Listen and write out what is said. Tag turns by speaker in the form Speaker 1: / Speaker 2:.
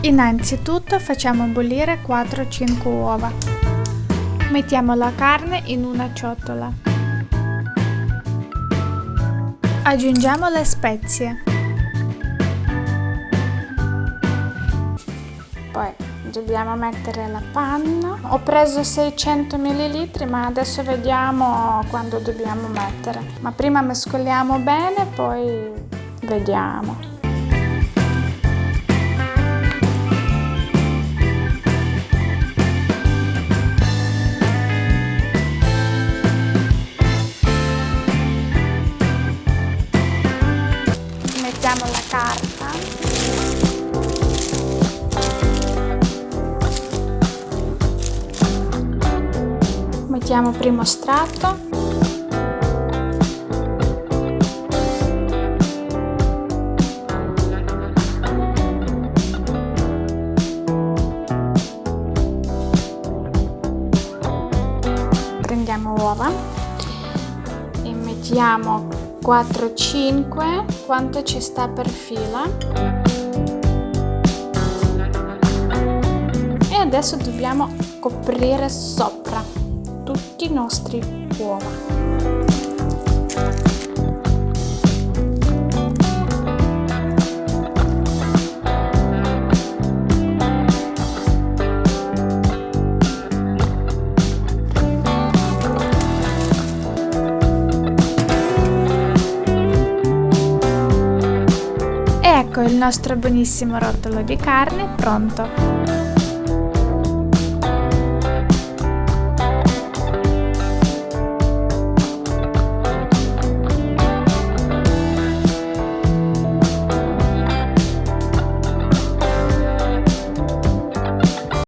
Speaker 1: Innanzitutto facciamo bollire 4-5 uova. Mettiamo la carne in una ciotola. Aggiungiamo le spezie. Poi dobbiamo mettere la panna. Ho preso 600 ml, ma adesso vediamo quando dobbiamo mettere. Ma prima mescoliamo bene, poi vediamo. Mettiamo la carta. Mettiamo primo strato. Prendiamo uova e mettiamo 4-5 quanto ci sta per fila. E adesso dobbiamo coprire sopra tutti i nostri uova. Ecco il nostro buonissimo rotolo di carne pronto.